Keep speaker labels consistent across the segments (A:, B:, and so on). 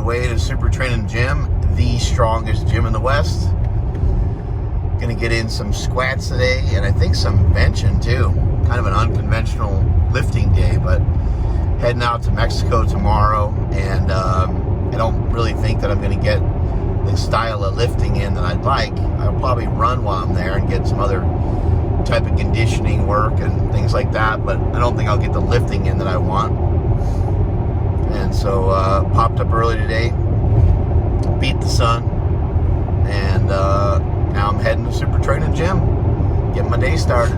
A: way to Super Training Gym, the strongest gym in the West. Gonna get in some squats today, and I think some benching too. Kind of an unconventional lifting day, but heading out to Mexico tomorrow, and I don't really think that I'm gonna get the style of lifting in that I'd like. I'll probably run while I'm there and get some other type of conditioning work and things like that, but I don't think I'll get the lifting in that I want. And so popped up early today, beat the sun, and now I'm heading to Super Training Gym, getting my day started.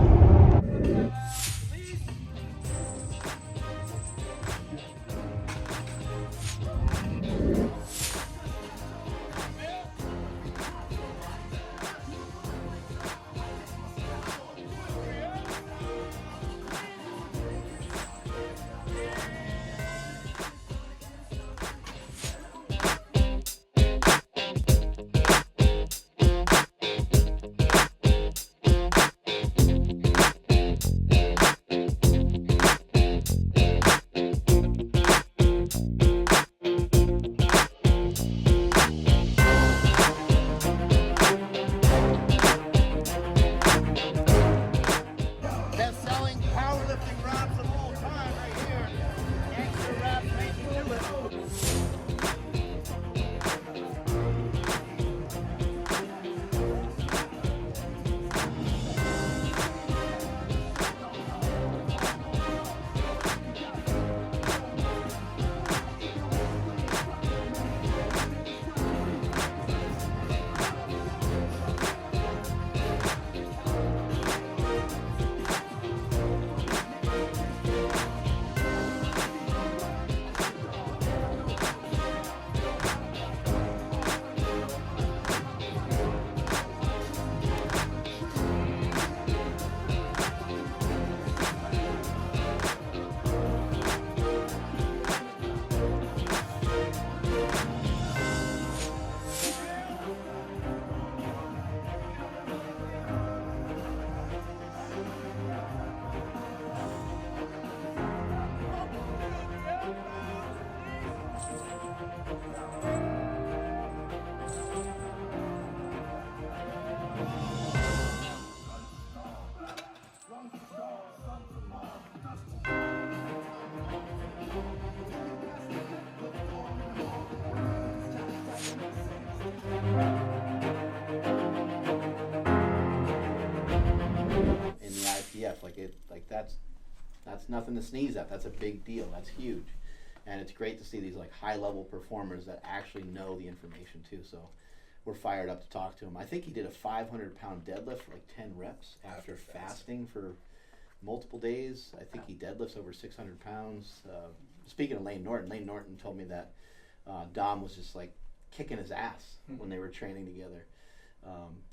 B: That's nothing to sneeze at. That's a big deal. That's huge. And it's great to see these like high level performers that actually know the information too. So we're fired up to talk to him. I think he did a 500-pound deadlift for like 10 reps after fasting for multiple days. I think he deadlifts over 600 pounds. Speaking of Lane Norton told me that Dom was just like kicking his ass when they were training together.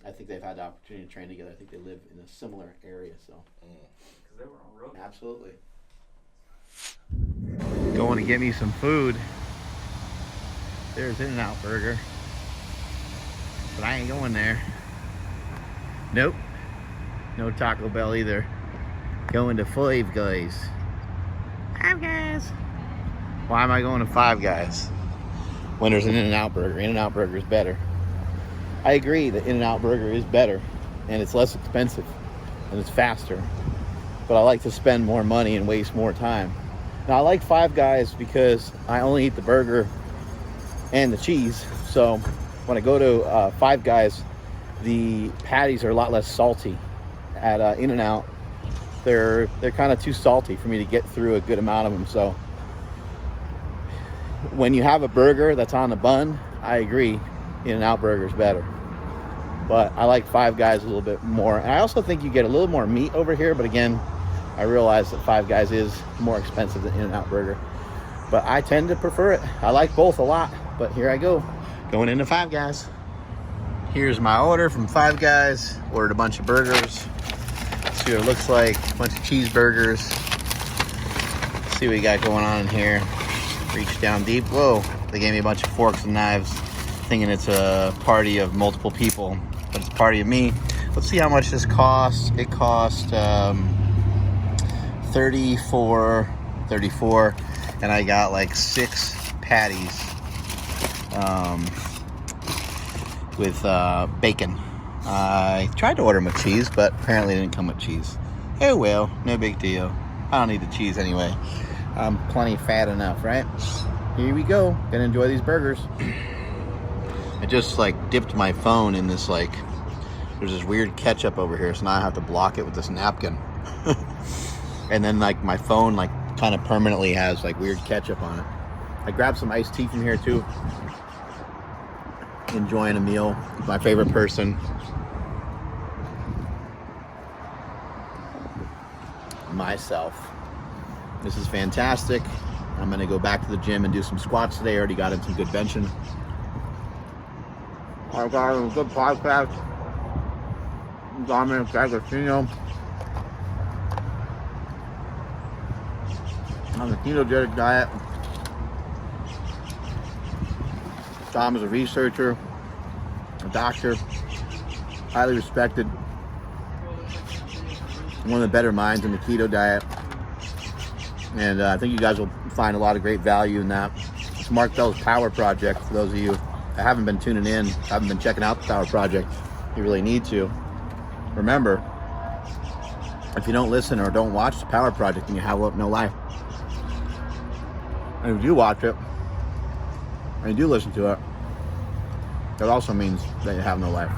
B: I think they've had the opportunity to train together. I think they live in a similar area. So.
C: They were on road.
B: Absolutely.
A: Going to get me some food. There's In-N-Out Burger, but I ain't going there. Nope. No Taco Bell either. Going to Five Guys. Five Guys. Why am I going to Five Guys when there's an In-N-Out Burger? In-N-Out Burger is better. I agree that In-N-Out Burger is better, and it's less expensive, and it's faster. But I like to spend more money and waste more time. Now I like Five Guys because I only eat the burger and the cheese. So when I go to Five Guys, the patties are a lot less salty. At In-N-Out, they're kind of too salty for me to get through a good amount of them. So when you have a burger that's on the bun, I agree, In-N-Out Burger is better. But I like Five Guys a little bit more. And I also think you get a little more meat over here, but again, I realize that Five Guys is more expensive than In-N-Out Burger. But I tend to prefer it. I like both a lot, but here I go. Going into Five Guys. Here's my order from Five Guys. Ordered a bunch of burgers. See what it looks like. A bunch of cheeseburgers. See what we got going on in here. Reach down deep. Whoa. They gave me a bunch of forks and knives, thinking it's a party of multiple people, but it's a party of me. Let's see how much this costs. It cost $34, and I got like 6 patties bacon. I tried to order them with cheese, but apparently it didn't come with cheese. Oh well, no big deal. I don't need the cheese anyway. I'm plenty fat enough, right? Here we go. Gonna enjoy these burgers. I just like dipped my phone in this like, there's this weird ketchup over here, so now I have to block it with this napkin. And then like my phone like kind of permanently has like weird ketchup on it. I grabbed some iced tea from here too. Enjoying a meal with my favorite person. Myself. This is fantastic. I'm gonna go back to the gym and do some squats today. I already got in some good benching. I got a good podcast. Dominic D'Agostino. On the ketogenic diet. Tom is a researcher, a doctor, highly respected. One of the better minds in the keto diet. And I think you guys will find a lot of great value in that. It's Mark Bell's Power Project. For those of you that haven't been tuning in, haven't been checking out the Power Project, you really need to. Remember, if you don't listen or don't watch the Power Project, then you have no life. And if you do watch it, and you do listen to it, that also means that you have no life.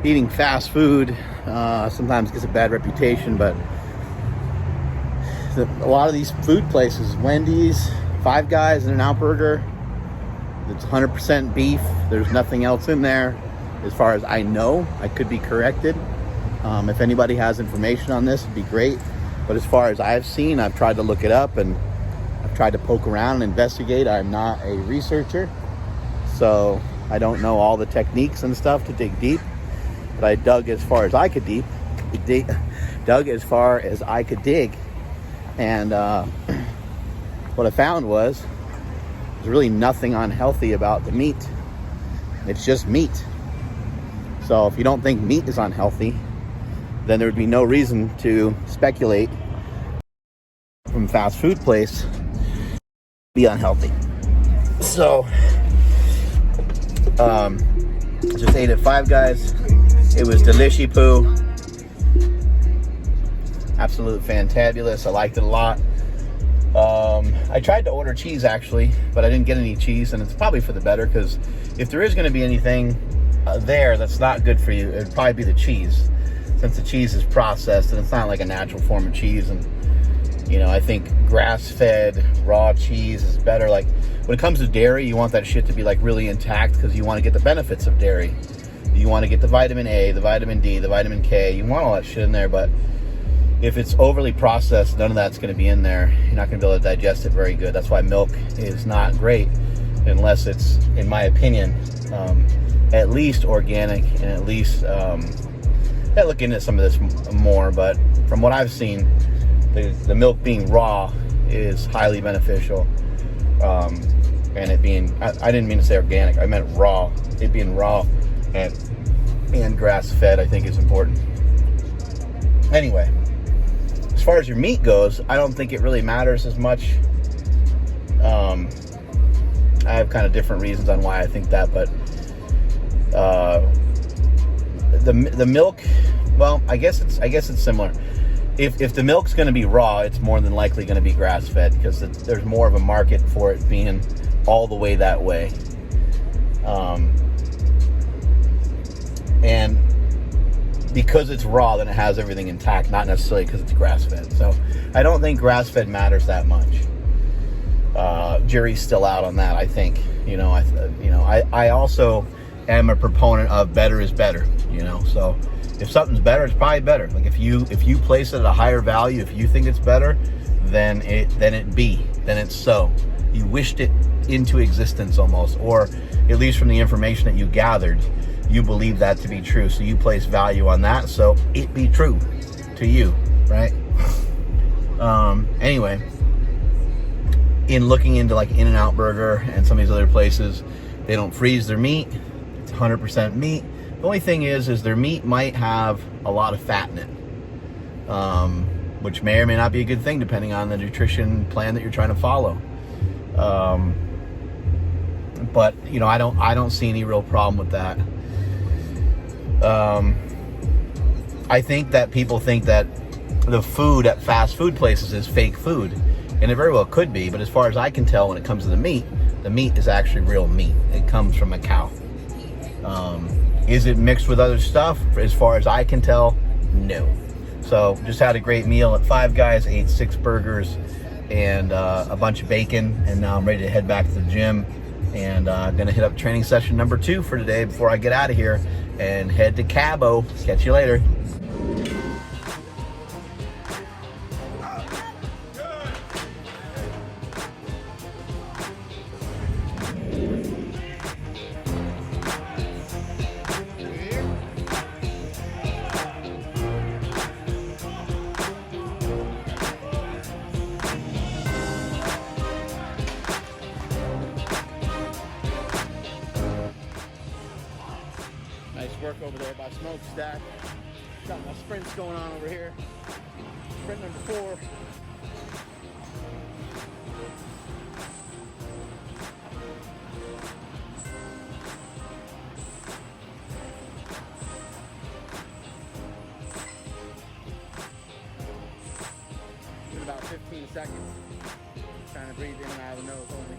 A: eating fast food sometimes gets a bad reputation, but a lot of these food places, Wendy's, Five Guys, In-N-Out Burger, it's 100% beef. There's nothing else in there as far as I know. I could be corrected. If anybody has information on this, it'd be great. But as far as I've seen, I've tried to look it up and I've tried to poke around and investigate. I'm not a researcher, so I don't know all the techniques and stuff to dig deep. But I dug as far as I could dig, and what I found was there's really nothing unhealthy about the meat. It's just meat. So if you don't think meat is unhealthy, then there would be no reason to speculate from fast food place be unhealthy. So just ate at Five Guys. It was delicious poo. Absolute fantabulous. I liked it a lot. I tried to order cheese actually, but I didn't get any cheese, and it's probably for the better, because if there is going to be anything there that's not good for you, it'd probably be the cheese, since the cheese is processed and it's not like a natural form of cheese. And you know, I think grass-fed raw cheese is better. Like when it comes to dairy, you want that shit to be like really intact, because you want to get the benefits of dairy. You want to get the vitamin A, the vitamin D, the vitamin K. You want all that shit in there, but if it's overly processed, none of that's going to be in there. You're not going to be able to digest it very good. That's why milk is not great unless it's, in my opinion, at least organic, and at least I look into some of this more, but from what I've seen, the milk being raw is highly beneficial. And it being, I didn't mean to say organic, I meant raw. It being raw and grass-fed, I think, is important. Anyway, as far as your meat goes, I don't think it really matters as much. I have kind of different reasons on why I think that, but the milk, well, I guess it's similar. If the milk's going to be raw, it's more than likely going to be grass-fed, because there's more of a market for it being all the way that way. And because it's raw, then it has everything intact, not necessarily because it's grass-fed. So I don't think grass-fed matters that much. Jury's still out on that, I think. I also am a proponent of better is better. So if something's better, it's probably better. Like if you place it at a higher value, if you think it's better, then it's so. You wished it into existence almost, or at least from the information that you gathered, you believe that to be true. So you place value on that, so it be true to you, right? Anyway, in looking into like In-N-Out Burger and some of these other places, they don't freeze their meat. It's 100% meat. The only thing is their meat might have a lot of fat in it, which may or may not be a good thing depending on the nutrition plan that you're trying to follow. But I don't see any real problem with that. I think that people think that the food at fast food places is fake food, and it very well could be, but as far as I can tell, when it comes to the meat is actually real meat. It comes from a cow. Is it mixed with other stuff? As far as I can tell, no. So just had a great meal at Five Guys, ate 6 burgers and a bunch of bacon, and now I'm ready to head back to the gym, and gonna hit up training session number 2 for today before I get out of here and head to Cabo. Catch you later. Nice work over there by Smokestack. Got my sprints going on over here. Sprint number 4. In about 15 seconds. Trying to breathe in and out of the nose only.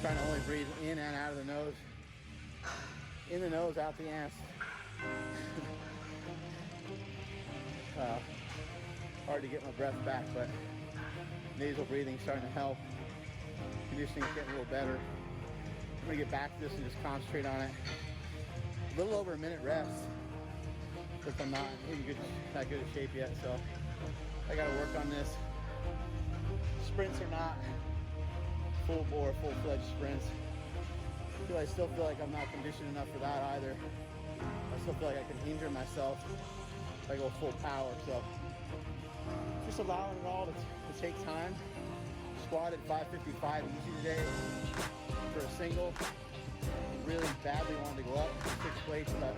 A: trying to only breathe in and out of the nose. In the nose, out the ass. Hard to get my breath back, but nasal breathing starting to help. Conditioning is getting a little better. I'm gonna get back to this and just concentrate on it. A little over a minute rest, because I'm not in that good of shape yet, so I gotta work on this. Sprints are not full bore, full-fledged sprints. I still feel like I'm not conditioned enough for that either. I still feel like I can injure myself if I go full power, so just allowing it all to take time. Squatted 555 easy today for a single. Really badly wanted to go up 6 plates, but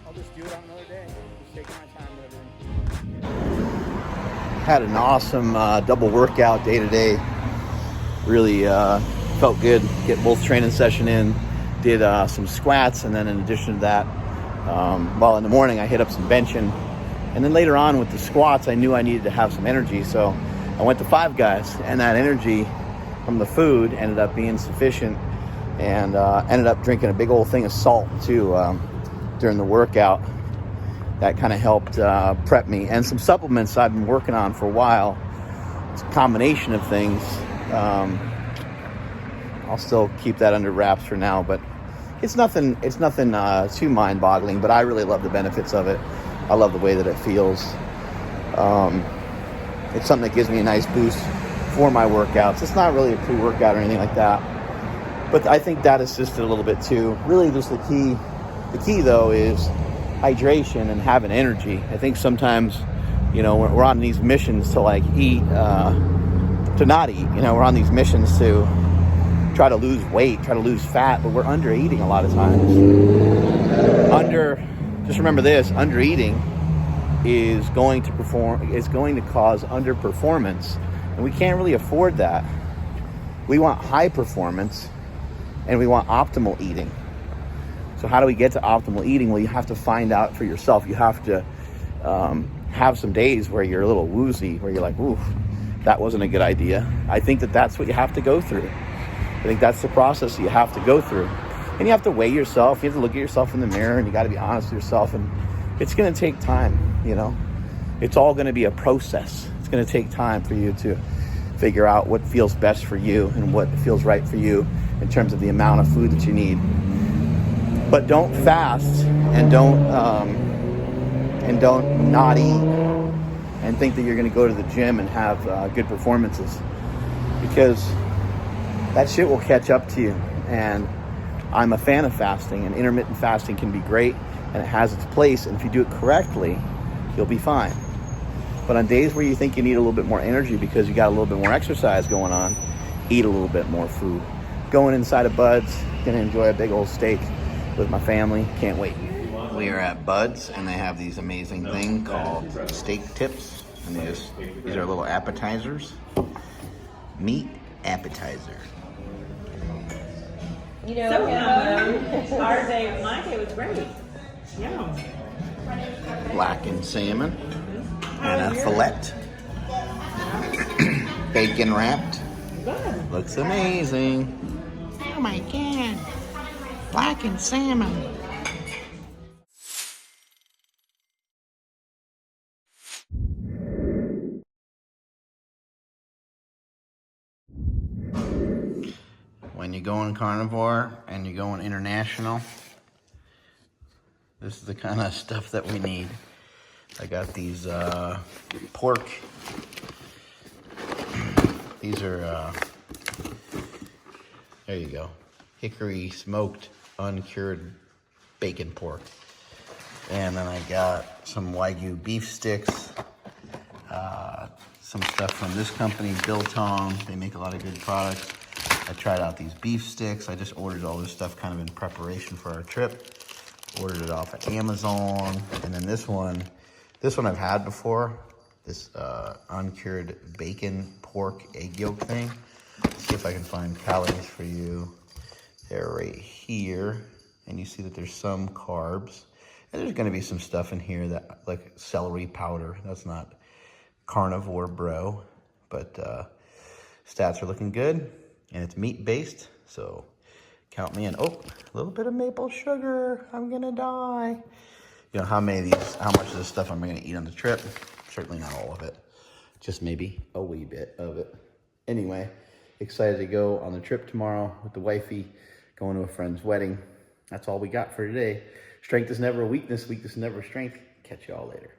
A: I'll just do it on another day. Just taking my time with everything. Had an awesome double workout day today. Really felt good. Get both training session in. Did some squats, and then in addition to that, well, in the morning I hit up some benching, and then later on with the squats, I knew I needed to have some energy, so I went to Five Guys, and that energy from the food ended up being sufficient, and ended up drinking a big old thing of salt too during the workout. That kind of helped prep me, and some supplements I've been working on for a while. It's a combination of things. I'll still keep that under wraps for now, but it's nothing too mind-boggling, but I really love the benefits of it. I love the way that it feels. It's something that gives me a nice boost for my workouts. It's not really a pre-workout or anything like that, but I think that assisted a little bit too. Really just the key though is hydration and having energy. I think sometimes, we're on these missions to like eat, to not eat. We're on these missions to try to lose weight, try to lose fat, but we're under eating a lot of times. Just remember this, under eating is going to cause underperformance, and we can't really afford that. We want high performance, and we want optimal eating. So how do we get to optimal eating? Well, you have to find out for yourself. You have to have some days where you're a little woozy, where you're like, ooh, that wasn't a good idea. I think that's what you have to go through. I think that's the process you have to go through. And you have to weigh yourself. You have to look at yourself in the mirror, and you got to be honest with yourself. And it's going to take time, It's all going to be a process. It's going to take time for you to figure out what feels best for you and what feels right for you in terms of the amount of food that you need. But don't fast, and don't not eat and think that you're going to go to the gym and have good performances, because that shit will catch up to you. And I'm a fan of fasting, and intermittent fasting can be great, and it has its place, and if you do it correctly, you'll be fine. But on days where you think you need a little bit more energy because you got a little bit more exercise going on, eat a little bit more food. Going inside of Bud's, gonna enjoy a big old steak with my family, can't wait. We are at Bud's, and they have these amazing thing called steak tips, and these are little appetizers. Meat appetizer.
D: So our day, my day was great. Yeah.
A: Blackened salmon and a fillet. Bacon wrapped.
D: Good.
A: Looks amazing. Oh my God. Blackened salmon. When you're going carnivore and you're going international, this is the kind of stuff that we need. I got these pork. These are, there you go, hickory smoked uncured bacon pork. And then I got some Wagyu beef sticks, some stuff from this company, Biltong. They make a lot of good products. I tried out these beef sticks. I just ordered all this stuff kind of in preparation for our trip. Ordered it off of Amazon. And then this one I've had before. This uncured bacon pork egg yolk thing. Let's see if I can find calories for you. They're right here. And you see that there's some carbs. And there's gonna be some stuff in here that like celery powder. That's not carnivore bro, but stats are looking good. And it's meat-based, so count me in. Oh, a little bit of maple sugar. I'm gonna die. You know, how much of this stuff am I gonna eat on the trip? Certainly not all of it. Just maybe a wee bit of it. Anyway, excited to go on the trip tomorrow with the wifey, going to a friend's wedding. That's all we got for today. Strength is never a weakness. Weakness is never a strength. Catch you all later.